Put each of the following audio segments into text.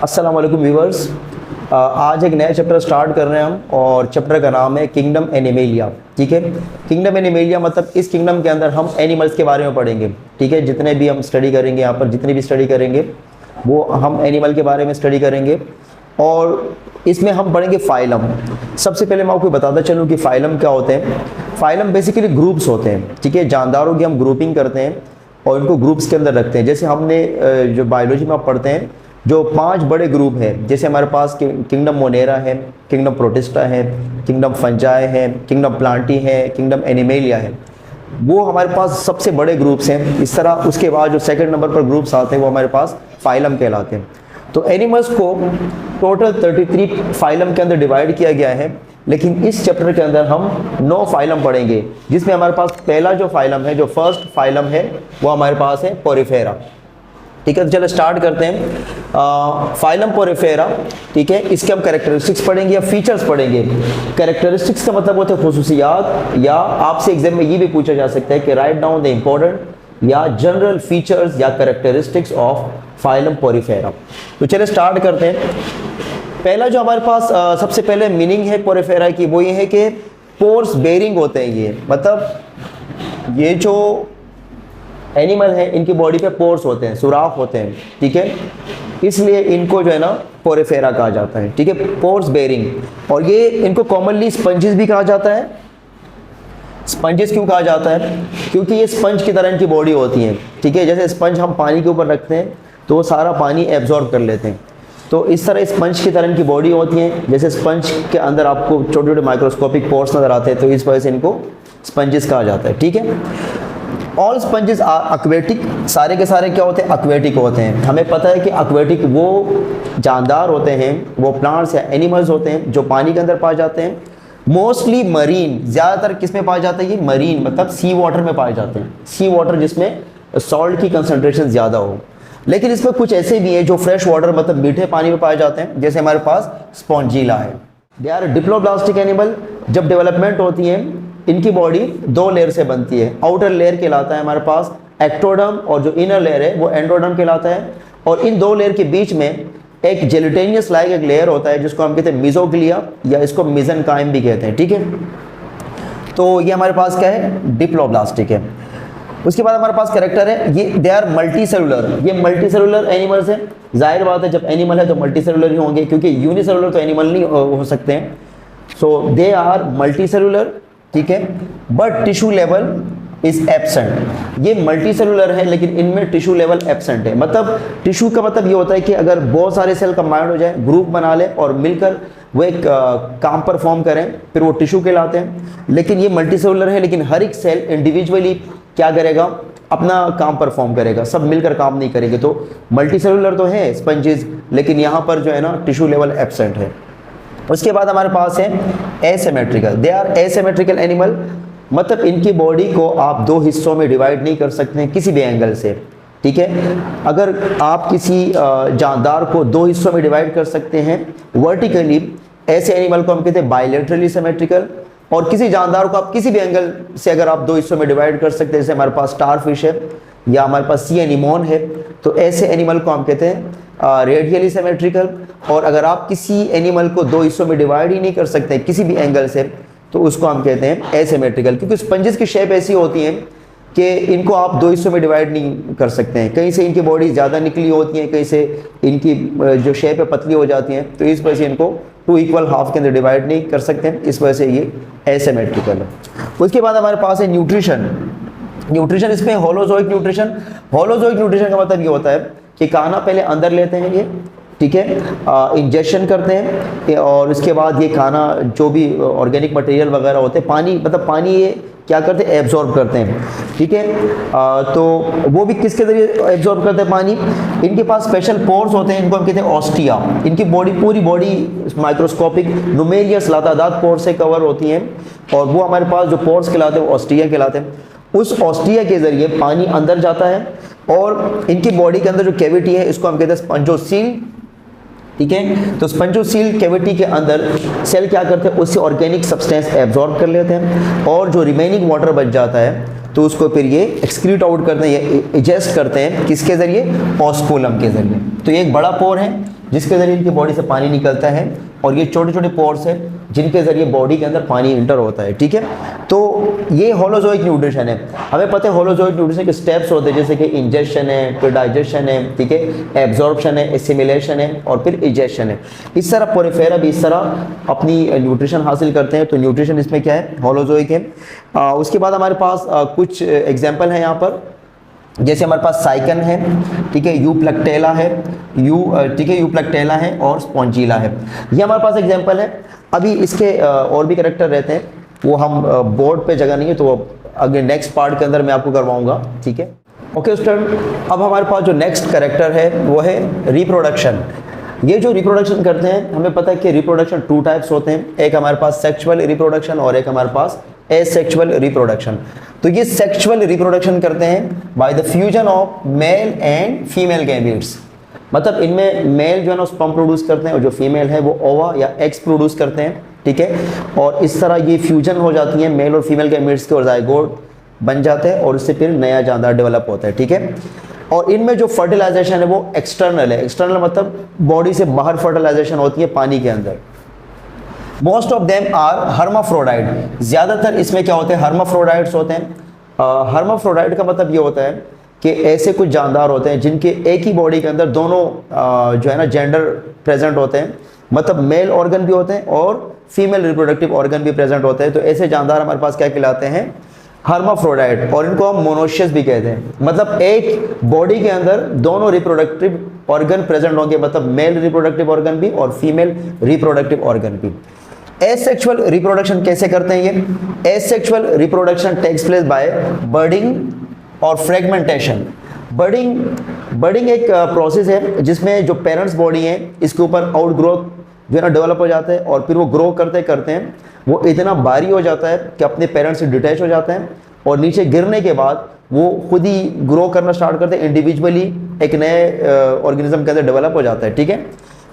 अस्सलाम वालेकुम व्यूवर्स, आज एक नया चैप्टर स्टार्ट कर रहे हैं हम और चैप्टर का नाम है किंगडम एनिमेलिया। ठीक है, किंगडम एनिमेलिया मतलब इस किंगडम के अंदर हम एनिमल्स के बारे में पढ़ेंगे। ठीक है, जितने भी हम स्टडी करेंगे यहाँ पर, जितनी भी स्टडी करेंगे वो हम एनिमल के बारे में स्टडी करेंगे और इसमें हम पढ़ेंगे फाइलम। सबसे पहले मैं आपको बताता चलूँ कि फाइलम क्या होते हैं। फाइलम बेसिकली ग्रुप्स होते हैं। ठीक है, जानदारों की हम ग्रुपिंग करते हैं और इनको ग्रुप्स के अंदर रखते हैं। जैसे हमने जो बायोलॉजी में आप पढ़ते हैं जो 5 बड़े ग्रुप हैं, जैसे हमारे पास किंगडम मोनेरा है, किंगडम प्रोटिस्टा है, किंगडम फंजाई है, किंगडम प्लांटी है, किंगडम एनिमेलिया है, वो हमारे पास सबसे बड़े ग्रुप्स हैं। इस तरह उसके बाद जो सेकंड नंबर पर ग्रुप्स आते हैं वो हमारे पास फाइलम कहलाते हैं। तो एनिमल्स को टोटल 33 फाइलम के अंदर डिवाइड किया गया है, लेकिन इस चैप्टर के अंदर हम 9 फाइलम पढ़ेंगे, जिसमें हमारे पास पहला जो फाइलम है, जो फर्स्ट फाइलम है, वो हमारे पास है पोरिफेरा। ठीक है, तो चलो स्टार्ट करते हैं। Phylum Porifera. ठीक है, इसके हम कैरेक्टरिस्टिक्स पढ़ेंगे या फीचर्स पढ़ेंगे। कैरेक्टरिस्टिक्स का मतलब होता है खुसूसियात, या आपसे एग्जाम में ये भी पूछा जा सकता है कि राइट डाउन द इंपॉर्टेंट या जनरल फीचर्स या कैरेक्टरिस्टिक्स ऑफ फाइलम पोरिफेरा। तो चलिए स्टार्ट करते हैं। पहला जो हमारे पास सबसे पहले मीनिंग है पोरिफेरा की, वो ये है कि पोर्स बेरिंग होते हैं। ये मतलब ये जो एनिमल है इनकी बॉडी पे पोर्स होते हैं, सुराख होते हैं। ठीक है, इसलिए इनको जो है ना पोरिफेरा कहा जाता है। ठीक है, पोर्स बेरिंग। और ये इनको कॉमनली स्पंजेस भी कहा जाता है। स्पंजेस क्यों कहा जाता है? क्योंकि ये स्पंज की तरह इनकी बॉडी होती है। ठीक है, जैसे स्पंज हम पानी के ऊपर रखते हैं तो वो सारा पानी एब्जॉर्ब कर लेते हैं, तो इस तरह स्पंज की तरह इनकी बॉडी होती है। जैसे स्पंज के अंदर आपको छोटे छोटे माइक्रोस्कोपिक पोर्स नजर आते हैं, तो इस वजह से इनको स्पंजेस कहा जाता है। ठीक है, ऑल स्पंजेस आर एक्वेटिक। सारे के सारे क्या होते हैं? एक्वेटिक होते हैं। हमें पता है कि एक्वेटिक वो जानदार होते हैं, वो प्लांट्स या एनिमल्स होते हैं जो पानी के अंदर पाए जाते हैं। मोस्टली मरीन, ज़्यादातर किस में पाए जाते हैं? ये मरीन मतलब सी वाटर में पाए जाते हैं। सी वाटर जिसमें सॉल्ट की कंसनट्रेशन ज़्यादा हो। लेकिन इसमें कुछ ऐसे भी हैं जो फ्रेश वाटर मतलब मीठे पानी में पाए जाते हैं, जैसे हमारे पास स्पॉन्जिला है। They are diploblastic animal. जब डेवलपमेंट होती है इनकी बॉडी 2 लेयर से बनती है। आउटर लेयर कहलाता है हमारे पास एक्टोडर्म, और जो इनर लेयर है वो एंडोडर्म कहलाता है। और इन 2 लेयर के बीच में एक जेलेटिनियस लाइक एक लेयर होता है जिसको हम कहते हैं मिजोग्लिया, या इसको मिजनकाइम भी कहते हैं। ठीक है, तो ये हमारे पास क्या है? डिप्लोब्लास्टिक है। उसके बाद हमारे पास कैरेक्टर है, ये दे आर मल्टी सेलुलर। ये मल्टी सेलुलर एनिमल्स हैं। जाहिर बात है जब एनिमल है तो मल्टी सेलुलर ही होंगे, क्योंकि यूनिसेलुलर तो एनिमल नहीं हो सकते हैं। सो दे आर मल्टी सेलुलर। ठीक है, but tissue level is absent. ये मल्टी सेलुलर है लेकिन इनमें टिश्यू लेवल एब्सेंट है। मतलब टिश्यू का मतलब ये होता है कि अगर बहुत सारे सेल कंबाइंड हो जाए, ग्रुप बना ले और मिलकर वो एक काम परफॉर्म करें, फिर वो टिश्यू कहलाते हैं। लेकिन ये मल्टी सेलुलर है, लेकिन हर एक सेल इंडिविजुअली क्या करेगा? अपना काम परफॉर्म करेगा, सब मिलकर काम नहीं करेंगे। तो मल्टी सेलुलर तो है स्पंजेस, लेकिन यहाँ पर जो है ना टिश्यू लेवल एब्सेंट है। उसके बाद हमारे पास है asymmetrical. They are asymmetrical animal, मतलब इनकी बॉडी को आप 2 हिस्सों में डिवाइड नहीं कर सकते हैं किसी भी एंगल से। ठीक है, अगर आप किसी जानदार को 2 हिस्सों में डिवाइड कर सकते हैं वर्टिकली, ऐसे एनिमल को हम कहते हैं बायलैटरली सिमेट्रिकल। और किसी जानदार को आप किसी भी एंगल से अगर आप 2 हिस्सों में डिवाइड कर सकते हैं, जैसे हमारे पास स्टार फिश है या हमारे पास सी एनिमोन है, तो ऐसे एनिमल को हम कहते हैं रेडियली सिमेट्रिकल। और अगर आप किसी एनिमल को 2 हिस्सों में डिवाइड ही नहीं कर सकते किसी भी एंगल से, तो उसको हम कहते हैं एसिमेट्रिकल। क्योंकि स्पंजेस की शेप ऐसी होती है कि इनको आप 2 हिस्सों में डिवाइड नहीं कर सकते हैं। कहीं से इनकी बॉडी ज़्यादा निकली होती है, कहीं से इनकी जो शेप है पतली हो जाती है, तो इस वजह से इनको 2 इक्वल हाफ के अंदर डिवाइड नहीं कर सकते हैं, इस वजह से ये एसिमेट्रिकल है। उसके बाद हमारे पास है न्यूट्रिशन। न्यूट्रिशन इसमें होलोजोइक न्यूट्रिशन। होलोजोइक न्यूट्रिशन का मतलब ये होता है कि खाना पहले अंदर लेते हैं ये, ठीक है, इंजेक्शन करते हैं और उसके बाद ये खाना जो भी ऑर्गेनिक मटेरियल वगैरह होते हैं, पानी मतलब पानी ये क्या करते हैं? एब्जॉर्ब करते हैं। ठीक है, तो वो भी किसके जरिए एब्जॉर्ब करते हैं? पानी। इनके पास स्पेशल पोर्स होते हैं, इनको हम कहते हैं ऑस्टिया। इनकी बॉडी पूरी बॉडी माइक्रोस्कोपिक नुमेरियस लातादाद पोर्स से कवर होती हैं, और वो हमारे पास जो पोर्स कहलाते हैं वो ऑस्टिया कहलाते हैं। उस ऑस्टिया के जरिए पानी अंदर जाता है, और इनकी बॉडी के अंदर जो कैविटी है इसको हम कहते हैं स्पंजोसील। ठीक है। तो स्पंजोसील कैविटी के अंदर सेल क्या करते हैं, उससे ऑर्गेनिक सब्सटेंस एब्जॉर्ब कर लेते हैं और जो रिमेनिंग वाटर बच जाता है तो उसको फिर ये एक्सक्रीट आउट करते हैं या इजेस्ट करते हैं, किसके ज़रिए, ऑस्कुलम के ज़रिए। तो ये एक बड़ा पोर है जिसके ज़रिए इनकी बॉडी से पानी निकलता है और ये छोटे छोटे पोर्स हैं जिनके ज़रिए बॉडी के अंदर पानी इंटर होता है, ठीक है। तो ये होलोजोइक न्यूट्रिशन है। हमें पता है होलोजोइक न्यूट्रिशन के स्टेप्स होते हैं, जैसे कि इंजेक्शन है, फिर डाइजेशन है, ठीक है, एब्जॉर्प्शन है, एसिमिलेशन है और फिर इजेक्शन है। इस तरह पोरिफेरा भी इस तरह अपनी न्यूट्रिशन हासिल करते हैं। तो न्यूट्रिशन इसमें क्या है, होलोजोइक है। उसके बाद हमारे पास कुछ एग्जाम्पल हैं यहाँ पर, जैसे हमारे पास साइकन है, ठीक है, यूप्लक्टेला है, ठीक है, यूप्लक्टेला है और स्पॉन्जिला है। ये हमारे पास एग्जांपल है। अभी इसके और भी कैरेक्टर रहते हैं, वो हम बोर्ड पे जगह नहीं है तो अगले नेक्स्ट पार्ट के अंदर मैं आपको करवाऊंगा, ठीक है। ओके स्टूडेंट, अब हमारे पास जो नेक्स्ट कैरेक्टर है वो है रिप्रोडक्शन। ये जो रिप्रोडक्शन करते हैं, हमें पता है कि रिप्रोडक्शन 2 टाइप्स होते हैं, एक हमारे पास सेक्सुअल रिप्रोडक्शन और एक हमारे पास एसेक्सुअल रिप्रोडक्शन। तो ये सेक्सुअल रिप्रोडक्शन करते हैं by the fusion of male and female gametes. मतलब इनमें मेल जो है ना स्पर्म प्रोड्यूस करते हैं और जो फीमेल है वो ओवा या एग्स प्रोड्यूस करते हैं, ठीक है। और इस तरह ये फ्यूजन हो जाती है मेल और फीमेल गैमेट्स के और जाइगोट बन जाते हैं और उससे फिर नया जानदार डेवलप होता है, ठीक है। और इनमें जो फर्टिलाइजेशन है वो एक्सटर्नल है। एक्सटर्नल मतलब बॉडी से बाहर फर्टिलाइजेशन होती है पानी के अंदर। Most of them are hermaphrodite. ज़्यादातर इसमें क्या होते हैं, हर्माफ्रोडाइट्स होते हैं। हर्माफ्रोडाइट का मतलब ये होता है कि ऐसे कुछ जानदार होते हैं जिनके एक ही बॉडी के अंदर दोनों जो है ना जेंडर प्रेजेंट होते हैं, मतलब मेल ऑर्गन भी होते हैं और फीमेल रिप्रोडक्टिव ऑर्गन भी प्रेजेंट होते हैं। तो ऐसे जानदार हमारे पास क्या कहलाते हैं, हर्माफ्रोडाइट। और इनको हम मोनोशियस भी कहते हैं, मतलब एक बॉडी के अंदर दोनों रिप्रोडक्टिव ऑर्गन प्रेजेंट होंगे, मतलब मेल रिप्रोडक्टिव ऑर्गन भी और फीमेल रिप्रोडक्टिव ऑर्गन भी। एसेक्सुअल रिप्रोडक्शन कैसे करते हैं ये, asexual reproduction takes place by budding और फ्रेगमेंटेशन। बर्डिंग एक प्रोसेस है जिसमें जो पेरेंट्स बॉडी है इसके ऊपर आउट ग्रोथ जो है ना डेवलप हो जाता है और फिर वो ग्रो करते करते हैं वो इतना भारी हो जाता है कि अपने पेरेंट्स से डिटैच हो जाते हैं और नीचे गिरने के बाद वो खुद ही ग्रो करना स्टार्ट करते हैं, इंडिविजुअली एक नए ऑर्गेनिज्म के अंदर डेवलप हो जाता है, ठीक है।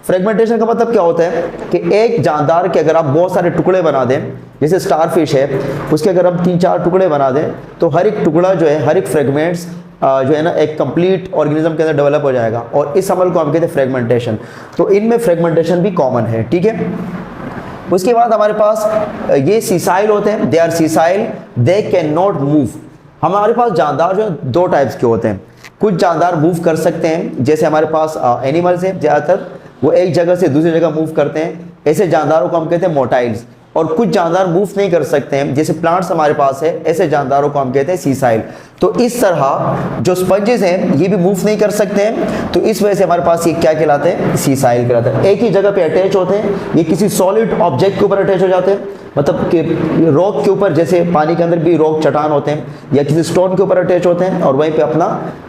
फ्रेगमेंटेशन का मतलब क्या होता है कि एक जानदार के अगर आप बहुत सारे टुकड़े बना दें, जैसे स्टारफिश है उसके अगर हम 3-4 टुकड़े बना दें तो हर एक टुकड़ा जो है, हर एक फ्रेगमेंट्स जो है ना एक कंप्लीट ऑर्गेनिज्म के अंदर डेवलप हो जाएगा और इस अमल को हम कहते हैं फ्रेगमेंटेशन। तो इनमें फ्रेगमेंटेशन भी कॉमन है, ठीक है। उसके बाद हमारे पास ये सीसाइल होते हैं, they are sessile, they can not move. हमारे पास जानदार जो है 2 टाइप्स के होते हैं। कुछ जानदार मूव कर सकते हैं, जैसे हमारे पास एनिमल्स हैं ज़्यादातर वो एक जगह से दूसरी जगह मूव करते हैं, ऐसे जानदारों को हम कहते हैं मोटाइल्स। और कुछ जानदार मूव नहीं कर सकते हैं, जैसे प्लांट्स हमारे पास है, ऐसे जानदारों को हम कहते हैं सीसाइल। तो इस तरह जो स्पंजेस हैं ये भी मूव नहीं कर सकते हैं, तो इस वजह से हमारे पास ये क्या कहलाते हैं, सीसाइल कहलाते हैं। एक ही जगह पे अटैच होते हैं, ये किसी सॉलिड ऑब्जेक्ट के ऊपर अटैच हो जाते हैं, मतलब कि रॉक के ऊपर, जैसे पानी के अंदर भी रॉक चट्टान होते हैं, या किसी स्टोन के ऊपर अटैच होते हैं और वहीं पे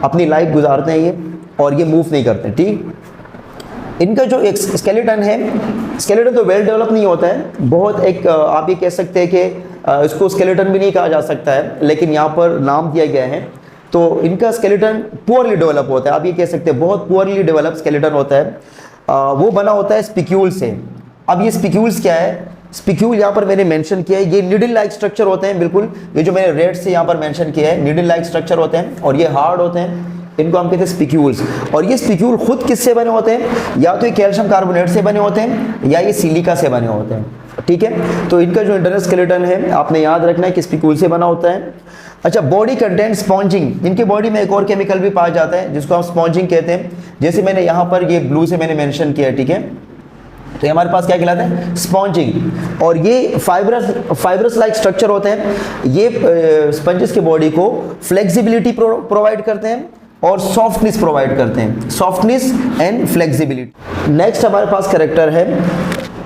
अपनी लाइफ गुजारते हैं ये, और ये मूव नहीं करते, ठीक। इनका जो एक स्केलेटन है, स्केलेटन तो वेल डेवलप नहीं होता है, बहुत एक आप ये कह सकते हैं कि इसको स्केलेटन भी नहीं कहा जा सकता है, लेकिन यहाँ पर नाम दिया गया है। तो इनका स्केलेटन पुअरली डेवलप होता है, आप ये कह सकते हैं बहुत पुअरली डेवलप स्केलेटन होता है। वो बना होता है स्पिक्यूल से। अब ये स्पिक्यूल्स क्या है, स्पिक्यूल यहाँ पर मैंने मेंशन किया है, ये नीडल लाइक स्ट्रक्चर होते हैं, बिल्कुल ये जो मैंने रेड से यहाँ पर मेंशन किया है, नीडल लाइक स्ट्रक्चर होते हैं और ये हार्ड होते हैं, इनको हम कहते हैं स्पिक्यूल्स। और ये स्पिक्यूल खुद किससे बने होते हैं, या तो ये कैल्शियम कार्बोनेट से बने होते हैं या ये सिलिका से बने होते हैं, ठीक है। तो इनका जो इंटरनल स्केलेटन है आपने याद रखना है कि स्पिक्यूल से बना होता है। अच्छा, बॉडी कंटेंट स्पॉन्जिंग, इनकी बॉडी में एक और केमिकल भी पाया जाता है जिसको हम स्पॉन्जिंग कहते हैं, जैसे मैंने यहाँ पर ये ब्लू से मैंने मेंशन किया है, ठीक है। तो ये हमारे पास क्या कहलाता है, स्पॉन्जिंग। और ये फाइब्रस लाइक स्ट्रक्चर होते हैं, ये स्पंजेस की बॉडी को फ्लेक्सिबिलिटी प्रोवाइड करते हैं और सॉफ्टनेस प्रोवाइड करते हैं, सॉफ्टनेस एंड फ्लेक्सिबिलिटी। नेक्स्ट हमारे पास कैरेक्टर है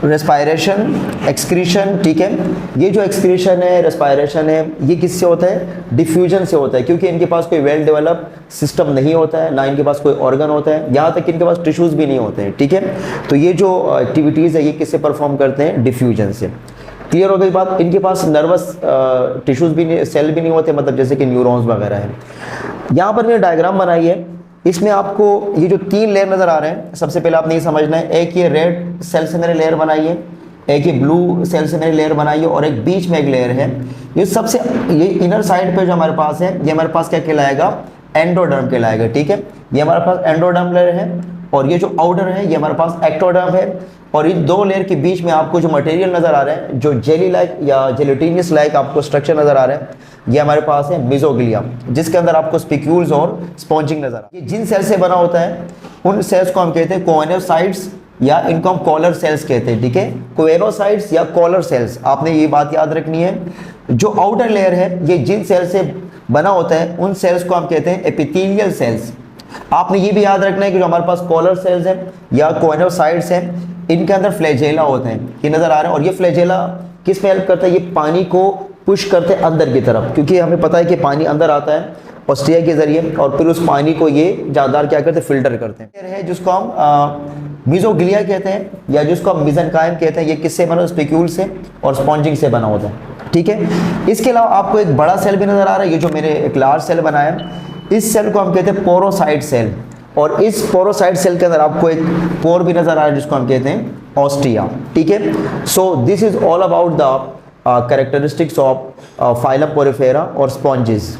रेस्पायरेशन, एक्सक्रीशन, ठीक है। ये जो एक्सक्रीशन है, रेस्पायरेशन है, ये किससे होता है, डिफ्यूजन से होता है, क्योंकि इनके पास कोई वेल डेवलप सिस्टम नहीं होता है, ना इनके पास कोई ऑर्गन होता है, यहाँ तक कि इनके पास टिश्यूज़ भी नहीं होते हैं, ठीक है। तो ये जो एक्टिविटीज़ है ये किससे परफॉर्म करते हैं, डिफ्यूजन से। क्लियर हो गई बात। इनके पास नर्वस टिश्यूज़ भी नहीं, सेल भी नहीं होते, मतलब जैसे कि न्यूरॉन्स वगैरह है। यहाँ पर मैंने डायग्राम बनाई है, इसमें आपको ये जो 3 लेयर नज़र आ रहे हैं, सबसे पहले आपने ये समझना है, एक ये रेड सेल से मैंने लेयर बनाई है, एक ये ब्लू सेल से मैंने लेयर बनाई है, और एक बीच में एक लेयर है। ये सबसे ये इनर साइड पे जो हमारे पास है, ये हमारे पास क्या कहलाएगा, एंडोडर्म कहलाएगा। ठीक है, ये हमारे पास एंडोडर्म लेयर है, और ये जो आउटर है ये हमारे पास एक्टोडर्म है। और इन 2 लेयर के बीच में आपको जो मटेरियल नज़र आ रहा है, जो जेली लाइक या जेलेटिनियस लाइक आपको स्ट्रक्चर नज़र आ रहा है, ये हमारे पास है मेसोग्लिया, जिसके अंदर आपको स्पिक्यूल्स और स्पॉन्जिंग नज़र आ रहा है। जिन सेल से बना होता है उन सेल्स को हम कहते हैं कोएनोसाइट्स, या इनको हम कॉलर सेल्स कहते हैं। ठीक है, कोएनोसाइट्स या कॉलर सेल्स, आपने ये बात याद रखनी है। जो आउटर लेयर है ये जिन सेल से बना होता है उन सेल्स को हम कहते हैं एपिथेलियल सेल्स। आपने ये भी याद रखना है कि जो हमारे पास कॉलर सेल्स हैं या कोएनोसाइट्स हैं, इनके अंदर फ्लैजेला होते हैं, ये नज़र आ रहे हैं। और ये फ्लैजेला किस में हेल्प करता है, ये पानी को पुश करते हैं अंदर की तरफ, क्योंकि हमें पता है कि पानी अंदर आता है ऑस्टिया के ज़रिए, और फिर उस पानी को ये जानदार क्या करते हैं, फिल्टर करते हैं। है जिसको हम मेसोग्लिया कहते हैं, या जिसको हम मेसेनकाइम कहते हैं। ये किससे बना, स्पिक्यूल से और स्पॉन्जिंग से बना होता है। ठीक है, इसके अलावा आपको एक बड़ा सेल भी नज़र आ रहा है, ये जो मैंने एक लार्ज सेल बनाया है, इस सेल को हम कहते हैं पोरोसाइट सेल। और इस पोरोसाइट सेल के अंदर आपको एक पोर भी नज़र आ रहा है, जिसको हम कहते हैं ऑस्टिया। ठीक है, so this is all about the characteristics of phylum Porifera और स्पॉन्जेस।